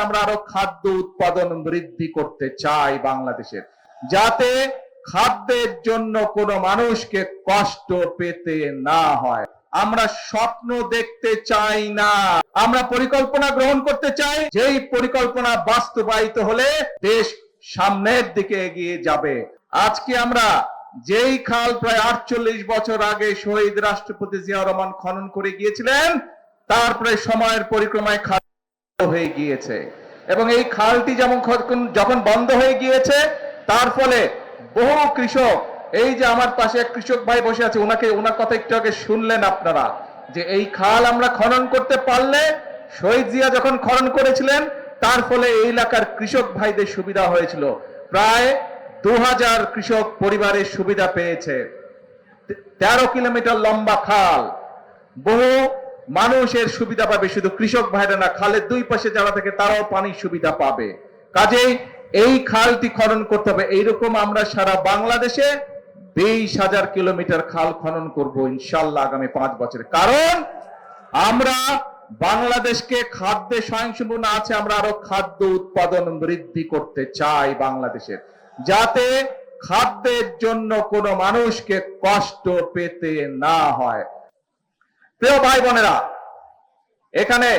আমরা আরো খাদ্য উৎপাদন বৃদ্ধি করতে চাই বাংলাদেশের, যাতে খাদ্যের জন্য কোনো মানুষকে কষ্ট পেতে না হয়। আমরা স্বপ্ন দেখতে চাই না, আমরা পরিকল্পনা গ্রহণ করতে চাই, যেই পরিকল্পনা বাস্তবায়িত হলে দেশ সামনের দিকে এগিয়ে যাবে। আজকে আমরা যেই খাল প্রায় 48 বছর আগে শহীদ রাষ্ট্রপতি জিয়াউর রহমান খনন করে গিয়েছিলেন, তার প্রায় সময়ের পরিক্রমায় খাল হয়ে গিয়েছে, এবং এই খালটি যখন বন্ধ হয়ে গিয়েছে, তার ফলে বহু কৃষক, এই যে আমার পাশে এক কৃষক ভাই বসে আছে, ওনার কথা একটু আগে শুনলেন আপনারা, যে এই খাল আমরা খনন করতে পারলে, শহীদ জিয়া যখন খনন করেছিলেন, তার ফলে এই এলাকার কৃষক ভাইদের সুবিধা হয়েছিল। প্রায় 2000 কৃষক পরিবারের সুবিধা পেয়েছে। 13 কিলোমিটার লম্বা খাল, বহু মানুষের সুবিধা পাবে, শুধু কৃষক ভাইরা না, খালের দুই পাশে যারা থাকে তারাও পানির সুবিধা পাবে। কাজেই এই খালটি খনন করতে হবে। এইরকম আমরা সারা বাংলাদেশে 20,000 কিলোমিটার খাল খনন করব ইনশাল্লাহ আগামী 5 বছরে। কারণ আমরা বাংলাদেশকে খাদ্যে স্বয়ংসম্পূর্ণ আছে, আমরা আরো খাদ্য উৎপাদন বৃদ্ধি করতে চাই বাংলাদেশের, যাতে খাদ্যের জন্য কোনো মানুষকে কষ্ট পেতে না হয়। প্রিয় ভাই বোনেরা, এখানে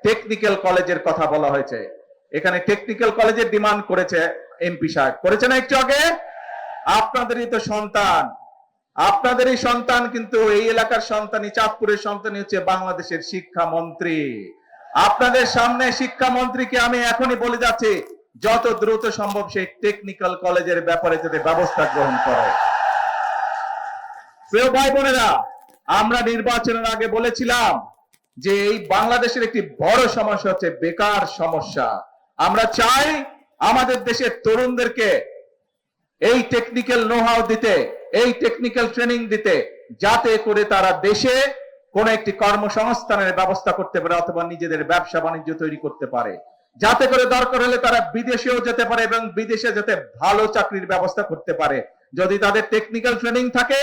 টেকনিক্যাল কলেজের কথা বলা হয়েছে, এখানে টেকনিক্যাল কলেজের ডিমান্ড করেছে এমপি সাহেব, করেছে না একটু আগে? আপনাদেরই তো সন্তান, আপনাদেরই সন্তান, কিন্তু এই এলাকার সন্তানই, চাঁদপুরের সন্তানই হচ্ছে বাংলাদেশের শিক্ষামন্ত্রী। আপনাদের সামনে শিক্ষামন্ত্রীকে আমি এখনই বলে যাচ্ছি, যত দ্রুত সম্ভব সেই টেকনিক্যাল কলেজের ব্যাপারে যাতে ব্যবস্থা গ্রহণ করে। প্রিয় ভাই বোনেরা, আমরা নির্বাচনের আগে বলেছিলাম যে এই বাংলাদেশের একটি বড় সমস্যা হচ্ছে বেকার সমস্যা। আমরা চাই আমাদের দেশের তরুণদেরকে এই টেকনিক্যাল নো-হাউ দিতে, এই টেকনিক্যাল ট্রেনিং দিতে, যাতে করে তারা দেশে কোন একটি কর্মসংস্থানের ব্যবস্থা করতে পারে, অথবা নিজেদের ব্যবসা বাণিজ্য তৈরি করতে পারে, যাতে করে দরকার হলে তারা বিদেশেও যেতে পারে এবং বিদেশে যেতে ভালো চাকরির ব্যবস্থা করতে পারে। যদি তাদের টেকনিক্যাল ট্রেনিং থাকে,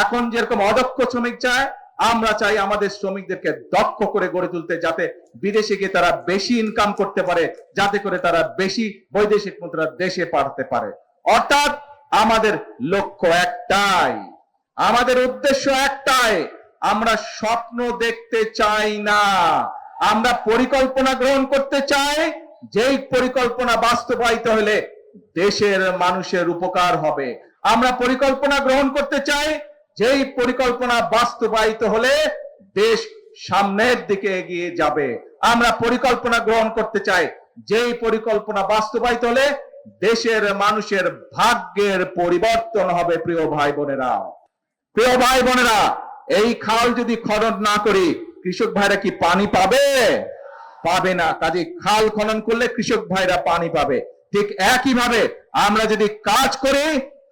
এখন যেরকম অদক্ষ শ্রমিক চায়, আমরা চাই আমাদের শ্রমিকদেরকে দক্ষ করে গড়ে তুলতে, যাতে বিদেশে গিয়ে তারা বেশি ইনকাম করতে পারে, যাতে করে তারা বেশি বৈদেশিক মুদ্রা দেশে পাঠাতে পারে। অর্থাৎ আমাদের লক্ষ্য একটাই, আমাদের উদ্দেশ্য একটাই, আমরা স্বপ্ন দেখতে চাই না, আমরা পরিকল্পনা গ্রহণ করতে চাই, যেই পরিকল্পনা বাস্তবায়িত হলে দেশের মানুষের উপকার হবে। আমরা পরিকল্পনা গ্রহণ করতে চাই, যেই পরিকল্পনা বাস্তবায়িত হলে দেশ সামনের দিকে এগিয়ে যাবে। আমরা পরিকল্পনা গ্রহণ করতে চাই, যেই পরিকল্পনা বাস্তবায়িত হলে দেশের মানুষের ভাগ্যের পরিবর্তন হবে। প্রিয় ভাই বোনেরা, প্রিয় ভাই বোনেরা, এই খাল যদি খনন না করি, কৃষক ভাইরা কি পানি পাবে? পাবে না। কাজে খাল খনন করলে কৃষক ভাইরা পানি পাবে। ঠিক একই ভাবে আমরা যদি কাজ করি,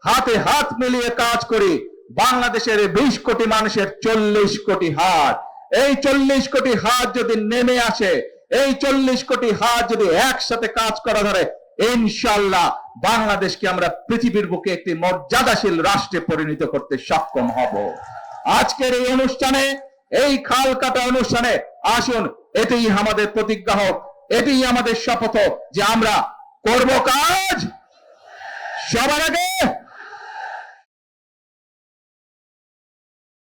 হাতে হাত মিলিয়ে কাজ করি, বাংলাদেশের 20 কোটি মানুষের 40 কোটি হাত, এই 40 কোটি হাত যদি নেমে আসে, এই 40 কোটি হাত যদি একসাথে কাজ করা ধরে, ইনশাআল্লাহ বাংলাদেশকে আমরা পৃথিবীর বুকে একটি মর্যাদাশীল রাষ্ট্রে পরিণত করতে সক্ষম হব। আজকের এই অনুষ্ঠানে, এই খাল কাটা অনুষ্ঠানে আসুন, এটাই আমাদের প্রতিজ্ঞা হোক, এটাই আমাদের শপথ হোক যে আমরা করব কাজ সবার আগে